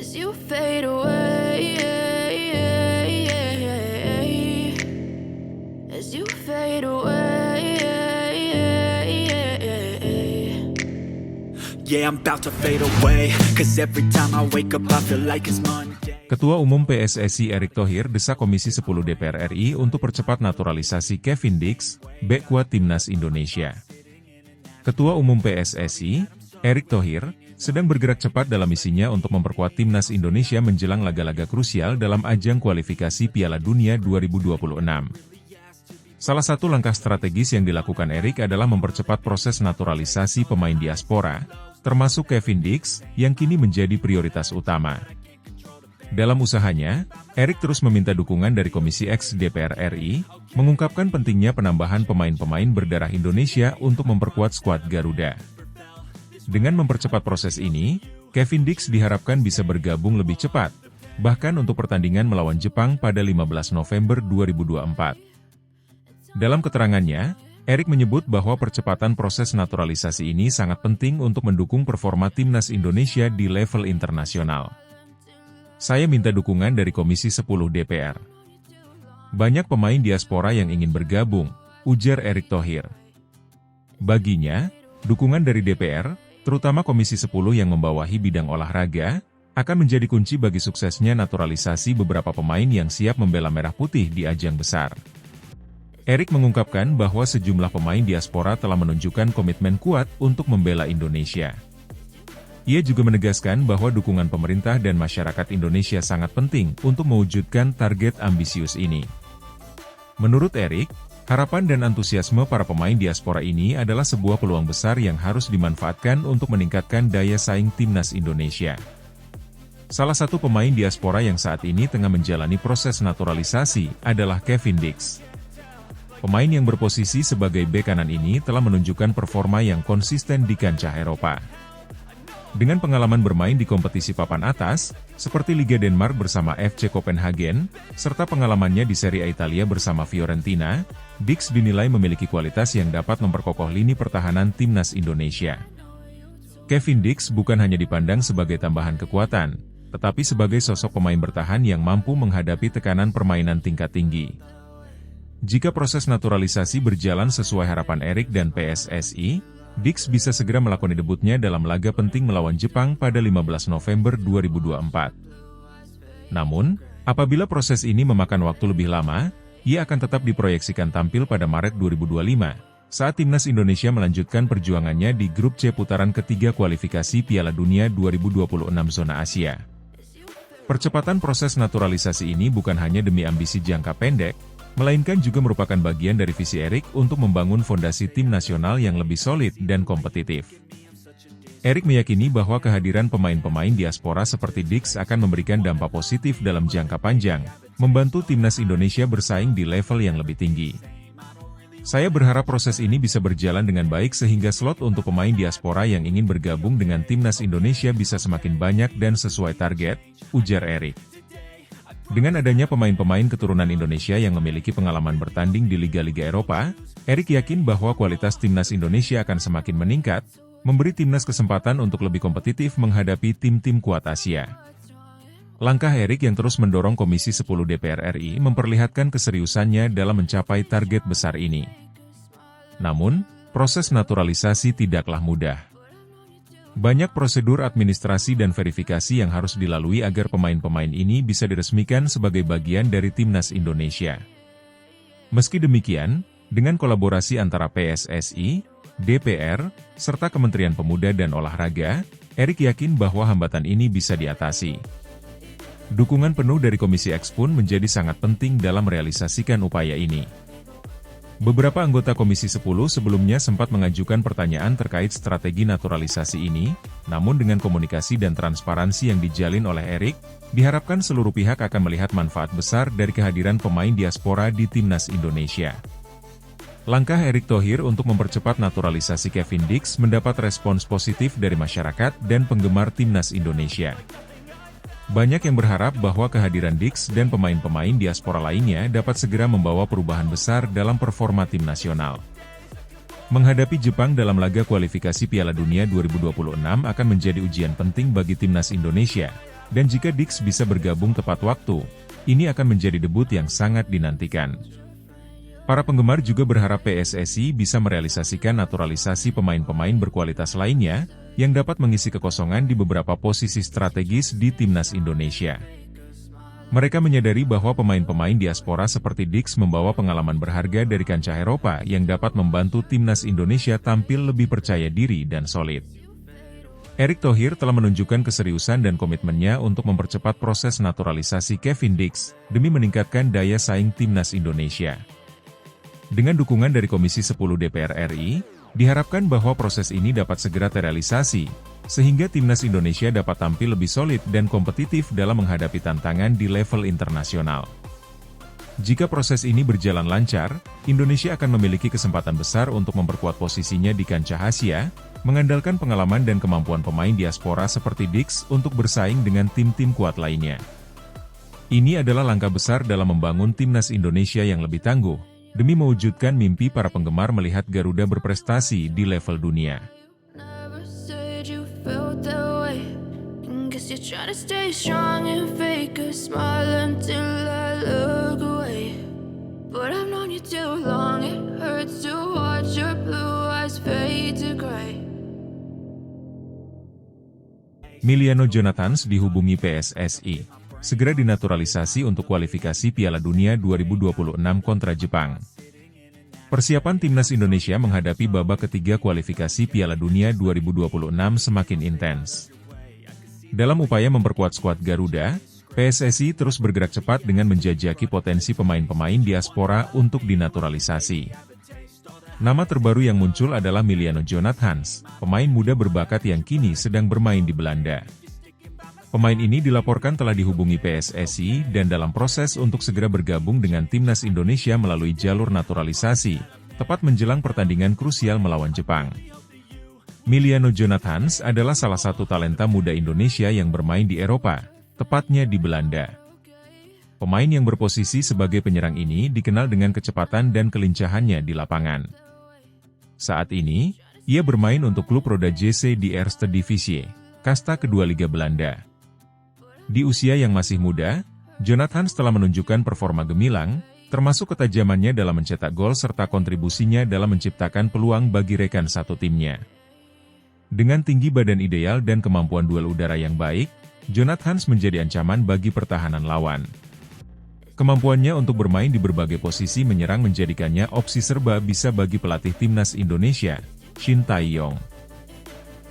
as you fade away, as you fade away. Yeah, I'm about to fade away, cause every time I wake up I feel like it's Monday. Ketua Umum PSSI Erick Thohir desak Komisi 10 DPR RI untuk percepat naturalisasi Kevin Dix, bek kuat Timnas Indonesia. Ketua Umum PSSI, Erick Thohir, sedang bergerak cepat dalam misinya untuk memperkuat Timnas Indonesia menjelang laga-laga krusial dalam ajang kualifikasi Piala Dunia 2026. Salah satu langkah strategis yang dilakukan Erick adalah mempercepat proses naturalisasi pemain diaspora, termasuk Kevin Dix, yang kini menjadi prioritas utama. Dalam usahanya, Erick terus meminta dukungan dari Komisi X DPR RI, mengungkapkan pentingnya penambahan pemain-pemain berdarah Indonesia untuk memperkuat skuad Garuda. Dengan mempercepat proses ini, Kevin Dix diharapkan bisa bergabung lebih cepat, bahkan untuk pertandingan melawan Jepang pada 15 November 2024. Dalam keterangannya, Erick menyebut bahwa percepatan proses naturalisasi ini sangat penting untuk mendukung performa Timnas Indonesia di level internasional. Saya minta dukungan dari Komisi 10 DPR. Banyak pemain diaspora yang ingin bergabung, ujar Erick Thohir. Baginya, dukungan dari DPR, terutama Komisi 10 yang membawahi bidang olahraga, akan menjadi kunci bagi suksesnya naturalisasi beberapa pemain yang siap membela merah putih di ajang besar. Erick mengungkapkan bahwa sejumlah pemain diaspora telah menunjukkan komitmen kuat untuk membela Indonesia. Ia juga menegaskan bahwa dukungan pemerintah dan masyarakat Indonesia sangat penting untuk mewujudkan target ambisius ini. Menurut Erick, harapan dan antusiasme para pemain diaspora ini adalah sebuah peluang besar yang harus dimanfaatkan untuk meningkatkan daya saing Timnas Indonesia. Salah satu pemain diaspora yang saat ini tengah menjalani proses naturalisasi adalah Kevin Dix. Pemain yang berposisi sebagai bek kanan ini telah menunjukkan performa yang konsisten di kancah Eropa. Dengan pengalaman bermain di kompetisi papan atas, seperti Liga Denmark bersama FC Copenhagen, serta pengalamannya di Serie A Italia bersama Fiorentina, Dix dinilai memiliki kualitas yang dapat memperkokoh lini pertahanan Timnas Indonesia. Kevin Dix bukan hanya dipandang sebagai tambahan kekuatan, tetapi sebagai sosok pemain bertahan yang mampu menghadapi tekanan permainan tingkat tinggi. Jika proses naturalisasi berjalan sesuai harapan Erick dan PSSI, Dix bisa segera melakukan debutnya dalam laga penting melawan Jepang pada 15 November 2024. Namun, apabila proses ini memakan waktu lebih lama, ia akan tetap diproyeksikan tampil pada Maret 2025, saat Timnas Indonesia melanjutkan perjuangannya di grup C putaran ketiga kualifikasi Piala Dunia 2026 zona Asia. Percepatan proses naturalisasi ini bukan hanya demi ambisi jangka pendek, melainkan juga merupakan bagian dari visi Erick untuk membangun fondasi tim nasional yang lebih solid dan kompetitif. Erick meyakini bahwa kehadiran pemain-pemain diaspora seperti Dix akan memberikan dampak positif dalam jangka panjang, membantu Timnas Indonesia bersaing di level yang lebih tinggi. Saya berharap proses ini bisa berjalan dengan baik sehingga slot untuk pemain diaspora yang ingin bergabung dengan Timnas Indonesia bisa semakin banyak dan sesuai target, ujar Erick. Dengan adanya pemain-pemain keturunan Indonesia yang memiliki pengalaman bertanding di liga-liga Eropa, Erick yakin bahwa kualitas Timnas Indonesia akan semakin meningkat, memberi Timnas kesempatan untuk lebih kompetitif menghadapi tim-tim kuat Asia. Langkah Erick yang terus mendorong Komisi 10 DPR RI memperlihatkan keseriusannya dalam mencapai target besar ini. Namun, proses naturalisasi tidaklah mudah. Banyak prosedur administrasi dan verifikasi yang harus dilalui agar pemain-pemain ini bisa diresmikan sebagai bagian dari Timnas Indonesia. Meski demikian, dengan kolaborasi antara PSSI, DPR, serta Kementerian Pemuda dan Olahraga, Erick yakin bahwa hambatan ini bisa diatasi. Dukungan penuh dari Komisi X pun menjadi sangat penting dalam merealisasikan upaya ini. Beberapa anggota Komisi 10 sebelumnya sempat mengajukan pertanyaan terkait strategi naturalisasi ini, namun dengan komunikasi dan transparansi yang dijalin oleh Erick, diharapkan seluruh pihak akan melihat manfaat besar dari kehadiran pemain diaspora di Timnas Indonesia. Langkah Erick Thohir untuk mempercepat naturalisasi Kevin Dix mendapat respons positif dari masyarakat dan penggemar Timnas Indonesia. Banyak yang berharap bahwa kehadiran Dix dan pemain-pemain diaspora lainnya dapat segera membawa perubahan besar dalam performa tim nasional. Menghadapi Jepang dalam laga kualifikasi Piala Dunia 2026 akan menjadi ujian penting bagi Timnas Indonesia, Dan jika Dix bisa bergabung tepat waktu, ini akan menjadi debut yang sangat dinantikan. Para penggemar juga berharap PSSI bisa merealisasikan naturalisasi pemain-pemain berkualitas lainnya, yang dapat mengisi kekosongan di beberapa posisi strategis di timnas Indonesia. Mereka menyadari bahwa pemain-pemain diaspora seperti Dix membawa pengalaman berharga dari kancah Eropa yang dapat membantu timnas Indonesia tampil lebih percaya diri dan solid. Erick Thohir telah menunjukkan keseriusan dan komitmennya untuk mempercepat proses naturalisasi Kevin Dix, demi meningkatkan daya saing timnas Indonesia. Dengan dukungan dari Komisi 10 DPR RI, diharapkan bahwa proses ini dapat segera terrealisasi, sehingga timnas Indonesia dapat tampil lebih solid dan kompetitif dalam menghadapi tantangan di level internasional. Jika proses ini berjalan lancar, Indonesia akan memiliki kesempatan besar untuk memperkuat posisinya di kancah Asia, mengandalkan pengalaman dan kemampuan pemain diaspora seperti Dix untuk bersaing dengan tim-tim kuat lainnya. Ini adalah langkah besar dalam membangun timnas Indonesia yang lebih tangguh, demi mewujudkan mimpi para penggemar melihat Garuda berprestasi di level dunia. Never said you felt that way. Guess you're trying to stay strong and fake a smile until I look away. But I've known you too long, it hurts to watch your blue eyes fade to gray. Emiliano Jonathans dihubungi PSSI, segera dinaturalisasi untuk kualifikasi Piala Dunia 2026 kontra Jepang. Persiapan timnas Indonesia menghadapi babak ketiga kualifikasi Piala Dunia 2026 semakin intens. Dalam upaya memperkuat skuad Garuda, PSSI terus bergerak cepat dengan menjajaki potensi pemain-pemain diaspora untuk dinaturalisasi. Nama terbaru yang muncul adalah Emiliano Jonathans, pemain muda berbakat yang kini sedang bermain di Belanda. Pemain ini dilaporkan telah dihubungi PSSI dan dalam proses untuk segera bergabung dengan timnas Indonesia melalui jalur naturalisasi, tepat menjelang pertandingan krusial melawan Jepang. Emiliano Jonathans adalah salah satu talenta muda Indonesia yang bermain di Eropa, tepatnya di Belanda. Pemain yang berposisi sebagai penyerang ini dikenal dengan kecepatan dan kelincahannya di lapangan. Saat ini, ia bermain untuk klub Roda JC di Eerste Divisie, kasta kedua Liga Belanda. Di usia yang masih muda, Jonathans telah menunjukkan performa gemilang, termasuk ketajamannya dalam mencetak gol serta kontribusinya dalam menciptakan peluang bagi rekan satu timnya. Dengan tinggi badan ideal dan kemampuan duel udara yang baik, Jonathans menjadi ancaman bagi pertahanan lawan. Kemampuannya untuk bermain di berbagai posisi menyerang menjadikannya opsi serba bisa bagi pelatih timnas Indonesia, Shin Tae-yong.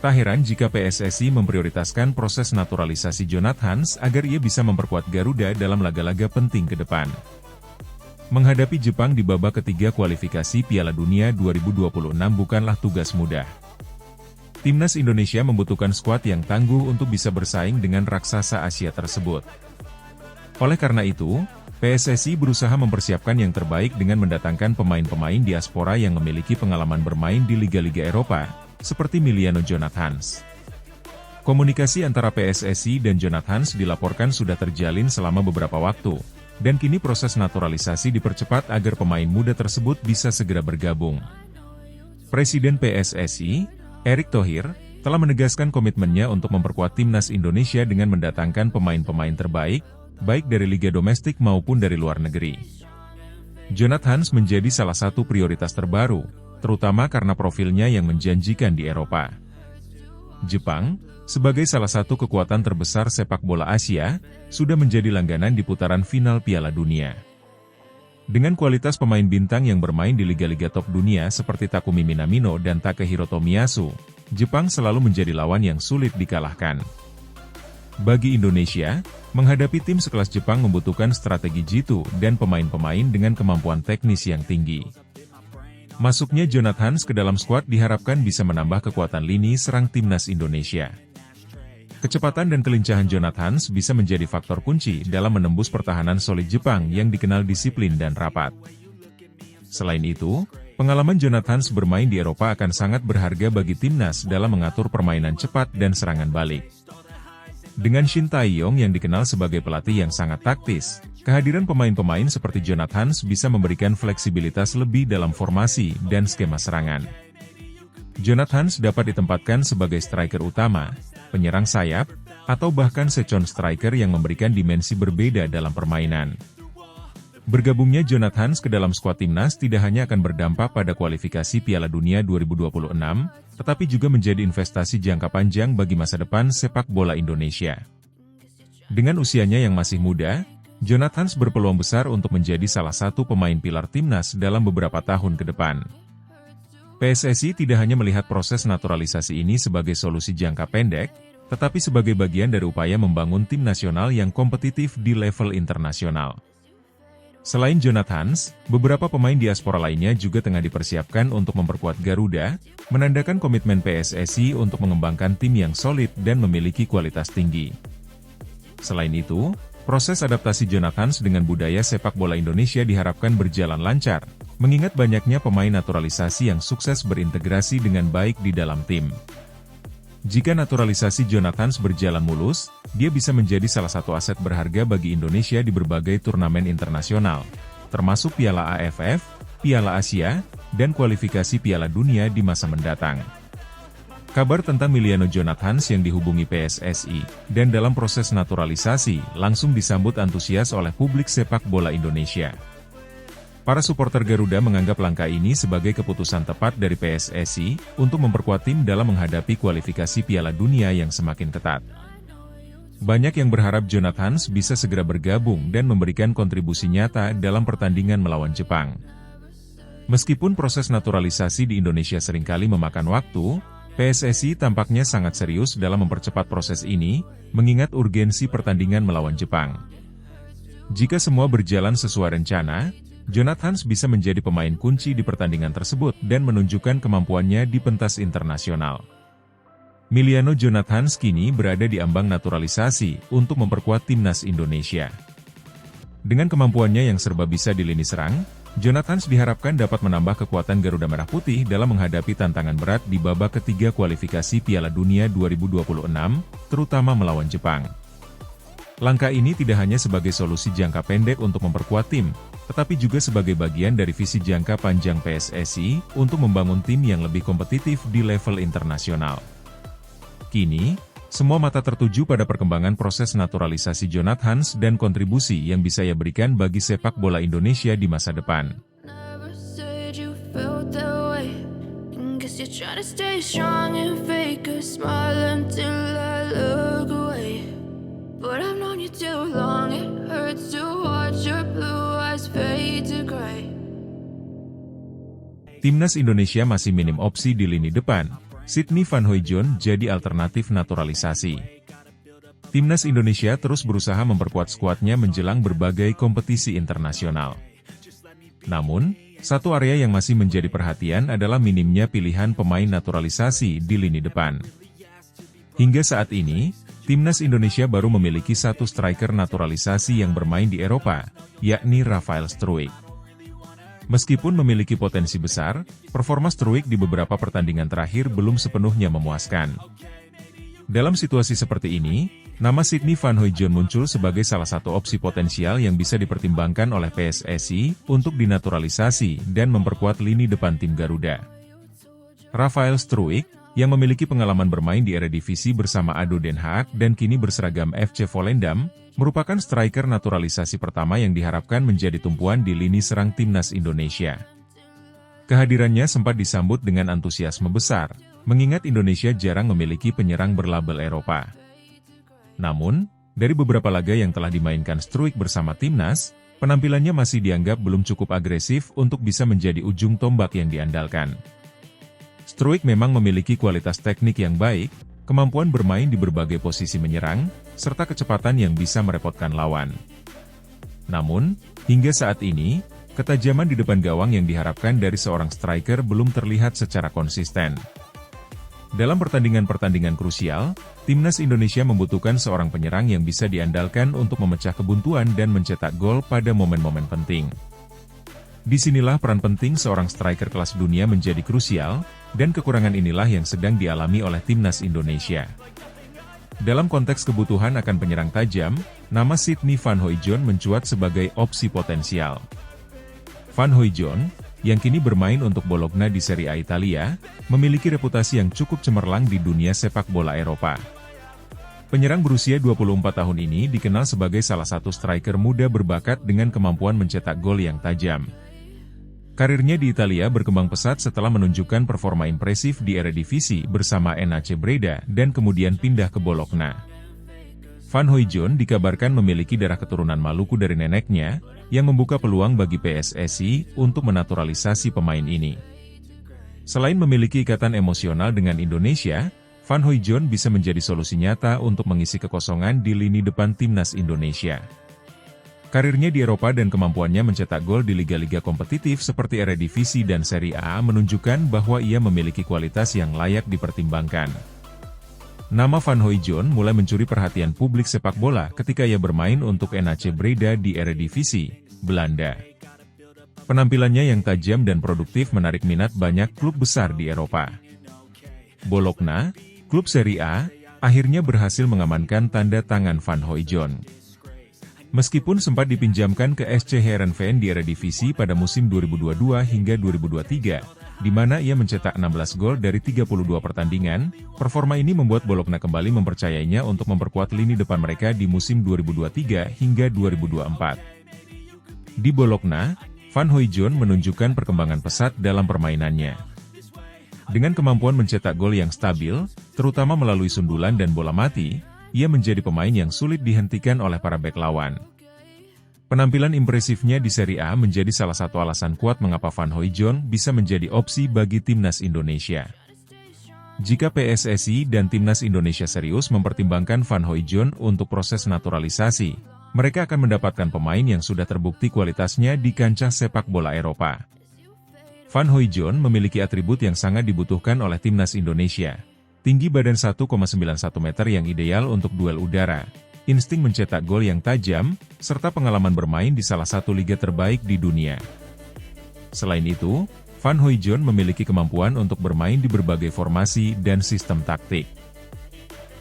Tak heran jika PSSI memprioritaskan proses naturalisasi Jonathans agar ia bisa memperkuat Garuda dalam laga-laga penting ke depan. Menghadapi Jepang di babak ketiga kualifikasi Piala Dunia 2026 bukanlah tugas mudah. Timnas Indonesia membutuhkan skuad yang tangguh untuk bisa bersaing dengan raksasa Asia tersebut. Oleh karena itu, PSSI berusaha mempersiapkan yang terbaik dengan mendatangkan pemain-pemain diaspora yang memiliki pengalaman bermain di liga-liga Eropa, seperti Emiliano Jonathans. Komunikasi antara PSSI dan Jonathans dilaporkan sudah terjalin selama beberapa waktu, dan kini proses naturalisasi dipercepat agar pemain muda tersebut bisa segera bergabung. Presiden PSSI, Erick Thohir, telah menegaskan komitmennya untuk memperkuat timnas Indonesia dengan mendatangkan pemain-pemain terbaik, baik dari liga domestik maupun dari luar negeri. Jonathans menjadi salah satu prioritas terbaru, terutama karena profilnya yang menjanjikan di Eropa. Jepang, sebagai salah satu kekuatan terbesar sepak bola Asia, sudah menjadi langganan di putaran final Piala Dunia. Dengan kualitas pemain bintang yang bermain di liga-liga top dunia seperti Takumi Minamino dan Takehiro Tomiyasu, Jepang selalu menjadi lawan yang sulit dikalahkan. Bagi Indonesia, menghadapi tim sekelas Jepang membutuhkan strategi jitu dan pemain-pemain dengan kemampuan teknis yang tinggi. Masuknya Jonathans ke dalam skuad diharapkan bisa menambah kekuatan lini serang timnas Indonesia. Kecepatan dan kelincahan Jonathans bisa menjadi faktor kunci dalam menembus pertahanan solid Jepang yang dikenal disiplin dan rapat. Selain itu, pengalaman Jonathans bermain di Eropa akan sangat berharga bagi timnas dalam mengatur permainan cepat dan serangan balik. Dengan Shin Tae-yong yang dikenal sebagai pelatih yang sangat taktis, kehadiran pemain-pemain seperti Jonathans bisa memberikan fleksibilitas lebih dalam formasi dan skema serangan. Jonathans dapat ditempatkan sebagai striker utama, penyerang sayap, atau bahkan second striker yang memberikan dimensi berbeda dalam permainan. Bergabungnya Jonathans ke dalam skuad timnas tidak hanya akan berdampak pada kualifikasi Piala Dunia 2026, tetapi juga menjadi investasi jangka panjang bagi masa depan sepak bola Indonesia. Dengan usianya yang masih muda, Jonathans berpeluang besar untuk menjadi salah satu pemain pilar timnas dalam beberapa tahun ke depan. PSSI tidak hanya melihat proses naturalisasi ini sebagai solusi jangka pendek, tetapi sebagai bagian dari upaya membangun tim nasional yang kompetitif di level internasional. Selain Jonathans, beberapa pemain diaspora lainnya juga tengah dipersiapkan untuk memperkuat Garuda, menandakan komitmen PSSI untuk mengembangkan tim yang solid dan memiliki kualitas tinggi. Selain itu, proses adaptasi Jonathans dengan budaya sepak bola Indonesia diharapkan berjalan lancar, mengingat banyaknya pemain naturalisasi yang sukses berintegrasi dengan baik di dalam tim. Jika naturalisasi Jonathans berjalan mulus, dia bisa menjadi salah satu aset berharga bagi Indonesia di berbagai turnamen internasional, termasuk Piala AFF, Piala Asia, dan kualifikasi Piala Dunia di masa mendatang. Kabar tentang Miliano Jonathans yang dihubungi PSSI, dan dalam proses naturalisasi, langsung disambut antusias oleh publik sepak bola Indonesia. Para supporter Garuda menganggap langkah ini sebagai keputusan tepat dari PSSI untuk memperkuat tim dalam menghadapi kualifikasi Piala Dunia yang semakin ketat. Banyak yang berharap Jonathans bisa segera bergabung dan memberikan kontribusi nyata dalam pertandingan melawan Jepang. Meskipun proses naturalisasi di Indonesia seringkali memakan waktu, PSSI tampaknya sangat serius dalam mempercepat proses ini, mengingat urgensi pertandingan melawan Jepang. Jika semua berjalan sesuai rencana, Jonathans bisa menjadi pemain kunci di pertandingan tersebut dan menunjukkan kemampuannya di pentas internasional. Miliano Jonathans kini berada di ambang naturalisasi untuk memperkuat timnas Indonesia. Dengan kemampuannya yang serba bisa di lini serang, Jonathans diharapkan dapat menambah kekuatan Garuda Merah Putih dalam menghadapi tantangan berat di babak ketiga kualifikasi Piala Dunia 2026, terutama melawan Jepang. Langkah ini tidak hanya sebagai solusi jangka pendek untuk memperkuat tim, tetapi juga sebagai bagian dari visi jangka panjang PSSI untuk membangun tim yang lebih kompetitif di level internasional. Kini, semua mata tertuju pada perkembangan proses naturalisasi Jonathans dan kontribusi yang bisa ia berikan bagi sepak bola Indonesia di masa depan. Never said you felt that way. Guess you're trying to stay strong and fake a smile until I look away. But I've known you too long, it hurts to watch your blue eyes fade to gray. Timnas Indonesia masih minim opsi di lini depan. Sydney Van Hooijdonk jadi alternatif naturalisasi. Timnas Indonesia terus berusaha memperkuat skuadnya menjelang berbagai kompetisi internasional. Namun, satu area yang masih menjadi perhatian adalah minimnya pilihan pemain naturalisasi di lini depan. Hingga saat ini, Timnas Indonesia baru memiliki satu striker naturalisasi yang bermain di Eropa, yakni Rafael Struijk. Meskipun memiliki potensi besar, performa Struijk di beberapa pertandingan terakhir belum sepenuhnya memuaskan. Dalam situasi seperti ini, nama Sydney Van Hooijdonk muncul sebagai salah satu opsi potensial yang bisa dipertimbangkan oleh PSSI untuk dinaturalisasi dan memperkuat lini depan tim Garuda. Rafael Struijk, yang memiliki pengalaman bermain di Eredivisie bersama ADO Den Haag dan kini berseragam FC Volendam, merupakan striker naturalisasi pertama yang diharapkan menjadi tumpuan di lini serang timnas Indonesia. Kehadirannya sempat disambut dengan antusiasme besar, mengingat Indonesia jarang memiliki penyerang berlabel Eropa. Namun, dari beberapa laga yang telah dimainkan Struijk bersama timnas, penampilannya masih dianggap belum cukup agresif untuk bisa menjadi ujung tombak yang diandalkan. Struijk memang memiliki kualitas teknik yang baik, kemampuan bermain di berbagai posisi menyerang, serta kecepatan yang bisa merepotkan lawan. Namun, hingga saat ini, ketajaman di depan gawang yang diharapkan dari seorang striker belum terlihat secara konsisten. Dalam pertandingan-pertandingan krusial, timnas Indonesia membutuhkan seorang penyerang yang bisa diandalkan untuk memecah kebuntuan dan mencetak gol pada momen-momen penting. Disinilah peran penting seorang striker kelas dunia menjadi krusial, dan kekurangan inilah yang sedang dialami oleh timnas Indonesia. Dalam konteks kebutuhan akan penyerang tajam, nama Sydney Van Hooijdonk mencuat sebagai opsi potensial. Van Hooijdonk, yang kini bermain untuk Bologna di Serie A Italia, memiliki reputasi yang cukup cemerlang di dunia sepak bola Eropa. Penyerang berusia 24 tahun ini dikenal sebagai salah satu striker muda berbakat dengan kemampuan mencetak gol yang tajam. Karirnya di Italia berkembang pesat setelah menunjukkan performa impresif di Eredivisie bersama NAC Breda dan kemudian pindah ke Bologna. Van Hooijdonk dikabarkan memiliki darah keturunan Maluku dari neneknya, yang membuka peluang bagi PSSI untuk menaturalisasi pemain ini. Selain memiliki ikatan emosional dengan Indonesia, Van Hooijdonk bisa menjadi solusi nyata untuk mengisi kekosongan di lini depan timnas Indonesia. Karirnya di Eropa dan kemampuannya mencetak gol di liga-liga kompetitif seperti Eredivisie dan Serie A menunjukkan bahwa ia memiliki kualitas yang layak dipertimbangkan. Nama Van Hooijdonk mulai mencuri perhatian publik sepak bola ketika ia bermain untuk NAC Breda di Eredivisie, Belanda. Penampilannya yang tajam dan produktif menarik minat banyak klub besar di Eropa. Bologna, klub Serie A, akhirnya berhasil mengamankan tanda tangan Van Hooijdonk. Meskipun sempat dipinjamkan ke SC Heerenveen di Eredivisie pada musim 2022 hingga 2023, di mana ia mencetak 16 gol dari 32 pertandingan, performa ini membuat Bologna kembali mempercayainya untuk memperkuat lini depan mereka di musim 2023 hingga 2024. Di Bologna, Van Hooijdonk menunjukkan perkembangan pesat dalam permainannya. Dengan kemampuan mencetak gol yang stabil, terutama melalui sundulan dan bola mati, ia menjadi pemain yang sulit dihentikan oleh para bek lawan. Penampilan impresifnya di Serie A menjadi salah satu alasan kuat mengapa Van Hooijdonk bisa menjadi opsi bagi timnas Indonesia. Jika PSSI dan timnas Indonesia serius mempertimbangkan Van Hooijdonk untuk proses naturalisasi, mereka akan mendapatkan pemain yang sudah terbukti kualitasnya di kancah sepak bola Eropa. Van Hooijdonk memiliki atribut yang sangat dibutuhkan oleh timnas Indonesia. Tinggi badan 1,91 meter yang ideal untuk duel udara, insting mencetak gol yang tajam, serta pengalaman bermain di salah satu liga terbaik di dunia. Selain itu, Van Hooijdonk memiliki kemampuan untuk bermain di berbagai formasi dan sistem taktik.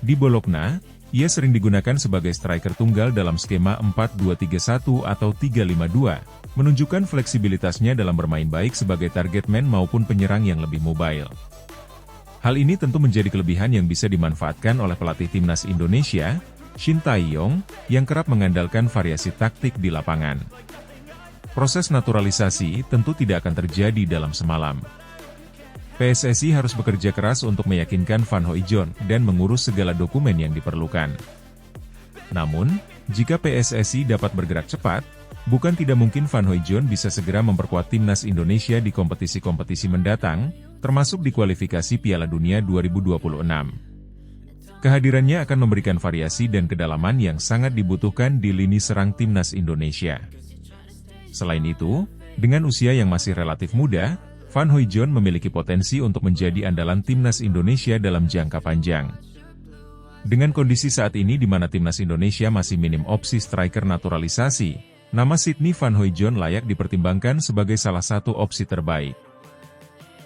Di Bologna, ia sering digunakan sebagai striker tunggal dalam skema 4-2-3-1 atau 3-5-2, menunjukkan fleksibilitasnya dalam bermain baik sebagai target man maupun penyerang yang lebih mobile. Hal ini tentu menjadi kelebihan yang bisa dimanfaatkan oleh pelatih timnas Indonesia, Shin Tae-yong, yang kerap mengandalkan variasi taktik di lapangan. Proses naturalisasi tentu tidak akan terjadi dalam semalam. PSSI harus bekerja keras untuk meyakinkan Van Hooijdonk dan mengurus segala dokumen yang diperlukan. Namun, jika PSSI dapat bergerak cepat, bukan tidak mungkin Van Hooijdonk bisa segera memperkuat timnas Indonesia di kompetisi-kompetisi mendatang, termasuk di kualifikasi Piala Dunia 2026. Kehadirannya akan memberikan variasi dan kedalaman yang sangat dibutuhkan di lini serang timnas Indonesia. Selain itu, dengan usia yang masih relatif muda, Van Hooijdonk memiliki potensi untuk menjadi andalan timnas Indonesia dalam jangka panjang. Dengan kondisi saat ini di mana timnas Indonesia masih minim opsi striker naturalisasi, nama Sydney Van Hooijdonk layak dipertimbangkan sebagai salah satu opsi terbaik.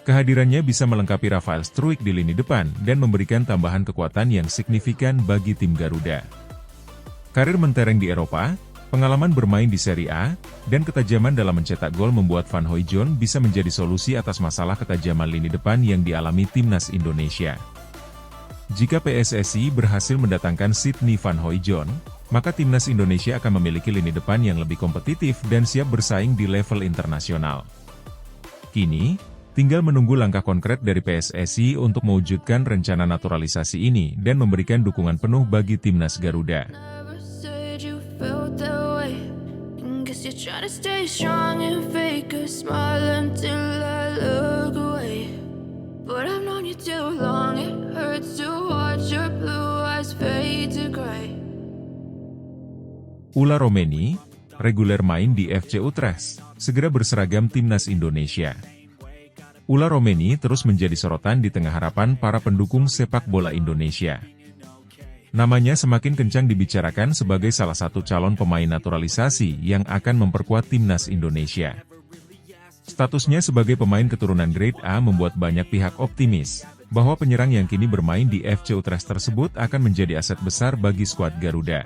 Kehadirannya bisa melengkapi Rafael Struijk di lini depan dan memberikan tambahan kekuatan yang signifikan bagi tim Garuda. Karir mentereng di Eropa, pengalaman bermain di Serie A, dan ketajaman dalam mencetak gol membuat Van Hooijdonk bisa menjadi solusi atas masalah ketajaman lini depan yang dialami timnas Indonesia. Jika PSSI berhasil mendatangkan Sydney Van Hooijdonk, maka timnas Indonesia akan memiliki lini depan yang lebih kompetitif dan siap bersaing di level internasional. Kini, tinggal menunggu langkah konkret dari PSSI untuk mewujudkan rencana naturalisasi ini dan memberikan dukungan penuh bagi timnas Garuda. You're trying to stay strong and fake a smile until I look away. But I've known you too long, it hurts to watch your blue eyes fade to gray. Ula Romeni, reguler main di FC Utrecht, segera berseragam timnas Indonesia. Ula Romeni terus menjadi sorotan di tengah harapan para pendukung sepak bola Indonesia. Namanya semakin kencang dibicarakan sebagai salah satu calon pemain naturalisasi yang akan memperkuat timnas Indonesia. Statusnya sebagai pemain keturunan Grade A membuat banyak pihak optimis bahwa penyerang yang kini bermain di FC Utrecht tersebut akan menjadi aset besar bagi skuad Garuda.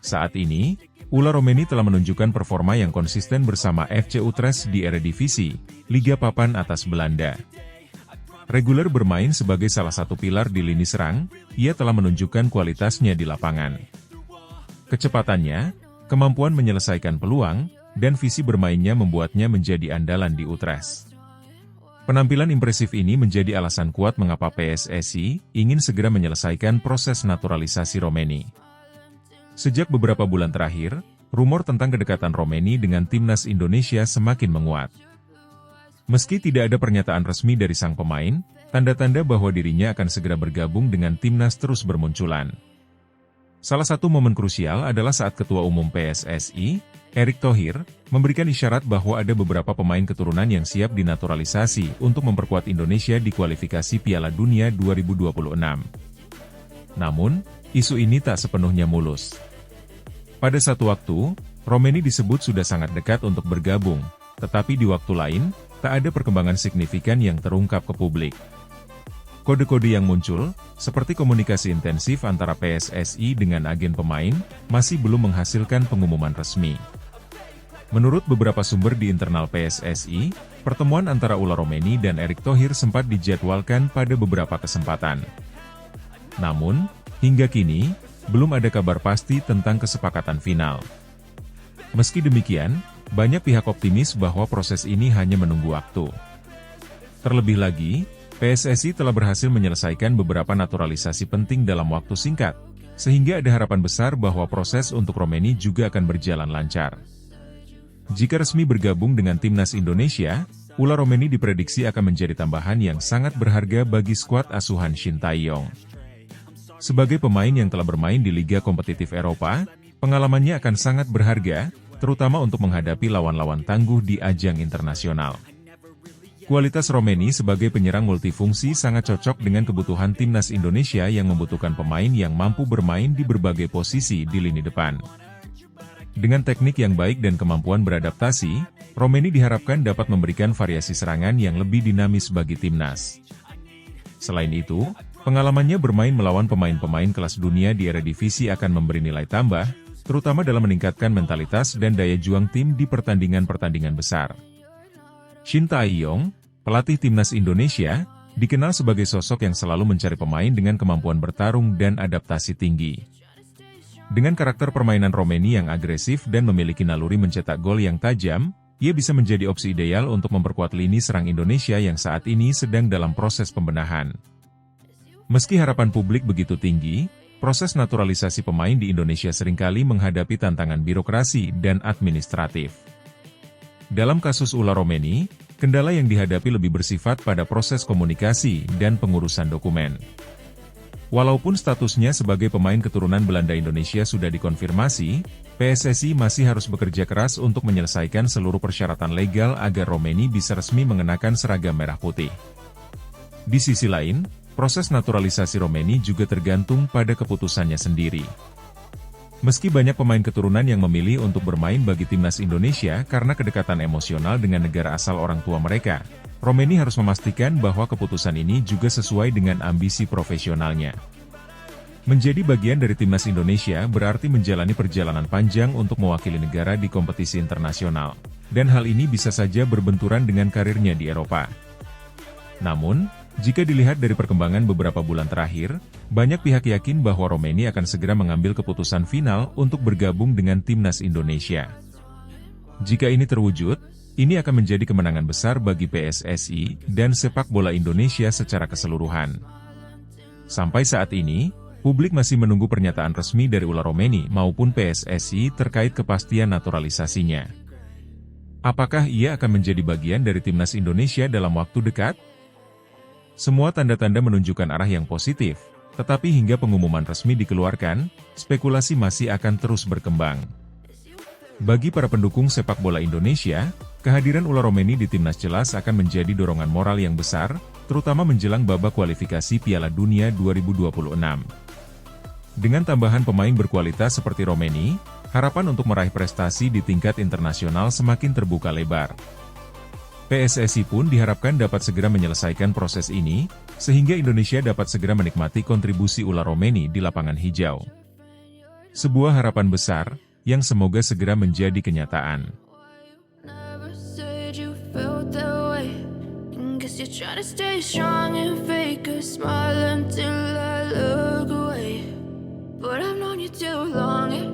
Saat ini, Ula Romeni telah menunjukkan performa yang konsisten bersama FC Utrecht di Eredivisie, Liga Papan Atas Belanda. Reguler bermain sebagai salah satu pilar di lini serang, ia telah menunjukkan kualitasnya di lapangan. Kecepatannya, kemampuan menyelesaikan peluang, dan visi bermainnya membuatnya menjadi andalan di Utrecht. Penampilan impresif ini menjadi alasan kuat mengapa PSSI ingin segera menyelesaikan proses naturalisasi Romeni. Sejak beberapa bulan terakhir, rumor tentang kedekatan Romeni dengan timnas Indonesia semakin menguat. Meski tidak ada pernyataan resmi dari sang pemain, tanda-tanda bahwa dirinya akan segera bergabung dengan timnas terus bermunculan. Salah satu momen krusial adalah saat Ketua Umum PSSI, Erick Thohir, memberikan isyarat bahwa ada beberapa pemain keturunan yang siap dinaturalisasi untuk memperkuat Indonesia di kualifikasi Piala Dunia 2026. Namun, isu ini tak sepenuhnya mulus. Pada satu waktu, Romeni disebut sudah sangat dekat untuk bergabung, tetapi di waktu lain, tak ada perkembangan signifikan yang terungkap ke publik. Kode-kode yang muncul, seperti komunikasi intensif antara PSSI dengan agen pemain, masih belum menghasilkan pengumuman resmi. Menurut beberapa sumber di internal PSSI, pertemuan antara Ula Romeni dan Erick Thohir sempat dijadwalkan pada beberapa kesempatan. Namun, hingga kini, belum ada kabar pasti tentang kesepakatan final. Meski demikian, banyak pihak optimis bahwa proses ini hanya menunggu waktu. Terlebih lagi, PSSI telah berhasil menyelesaikan beberapa naturalisasi penting dalam waktu singkat, sehingga ada harapan besar bahwa proses untuk Romeni juga akan berjalan lancar. Jika resmi bergabung dengan timnas Indonesia, Ula Romeni diprediksi akan menjadi tambahan yang sangat berharga bagi skuad asuhan Shin Tae-yong. Sebagai pemain yang telah bermain di liga kompetitif Eropa, pengalamannya akan sangat berharga, terutama untuk menghadapi lawan-lawan tangguh di ajang internasional. Kualitas Romeni sebagai penyerang multifungsi sangat cocok dengan kebutuhan timnas Indonesia yang membutuhkan pemain yang mampu bermain di berbagai posisi di lini depan. Dengan teknik yang baik dan kemampuan beradaptasi, Romeni diharapkan dapat memberikan variasi serangan yang lebih dinamis bagi timnas. Selain itu, pengalamannya bermain melawan pemain-pemain kelas dunia di Eredivisie akan memberi nilai tambah, terutama dalam meningkatkan mentalitas dan daya juang tim di pertandingan-pertandingan besar. Shin Tae-yong, pelatih timnas Indonesia, dikenal sebagai sosok yang selalu mencari pemain dengan kemampuan bertarung dan adaptasi tinggi. Dengan karakter permainan Romeni yang agresif dan memiliki naluri mencetak gol yang tajam, ia bisa menjadi opsi ideal untuk memperkuat lini serang Indonesia yang saat ini sedang dalam proses pembenahan. Meski harapan publik begitu tinggi, proses naturalisasi pemain di Indonesia seringkali menghadapi tantangan birokrasi dan administratif. Dalam kasus Ula Romeni, kendala yang dihadapi lebih bersifat pada proses komunikasi dan pengurusan dokumen. Walaupun statusnya sebagai pemain keturunan Belanda Indonesia sudah dikonfirmasi, PSSI masih harus bekerja keras untuk menyelesaikan seluruh persyaratan legal agar Romeni bisa resmi mengenakan seragam merah putih. Di sisi lain, proses naturalisasi Romeni juga tergantung pada keputusannya sendiri. Meski banyak pemain keturunan yang memilih untuk bermain bagi timnas Indonesia karena kedekatan emosional dengan negara asal orang tua mereka, Romeni harus memastikan bahwa keputusan ini juga sesuai dengan ambisi profesionalnya. Menjadi bagian dari timnas Indonesia berarti menjalani perjalanan panjang untuk mewakili negara di kompetisi internasional, dan hal ini bisa saja berbenturan dengan karirnya di Eropa. Namun, jika dilihat dari perkembangan beberapa bulan terakhir, banyak pihak yakin bahwa Romeni akan segera mengambil keputusan final untuk bergabung dengan timnas Indonesia. Jika ini terwujud, ini akan menjadi kemenangan besar bagi PSSI dan sepak bola Indonesia secara keseluruhan. Sampai saat ini, publik masih menunggu pernyataan resmi dari Ula Romeni maupun PSSI terkait kepastian naturalisasinya. Apakah ia akan menjadi bagian dari timnas Indonesia dalam waktu dekat? Semua tanda-tanda menunjukkan arah yang positif, tetapi hingga pengumuman resmi dikeluarkan, spekulasi masih akan terus berkembang. Bagi para pendukung sepak bola Indonesia, kehadiran Ula Romeni di timnas jelas akan menjadi dorongan moral yang besar, terutama menjelang babak kualifikasi Piala Dunia 2026. Dengan tambahan pemain berkualitas seperti Romeni, harapan untuk meraih prestasi di tingkat internasional semakin terbuka lebar. PSSI pun diharapkan dapat segera menyelesaikan proses ini, sehingga Indonesia dapat segera menikmati kontribusi Ula Romeni di lapangan hijau. Sebuah harapan besar, yang semoga segera menjadi kenyataan. you're trying to stay strong and fake a smile until I look away. But I've known you too long.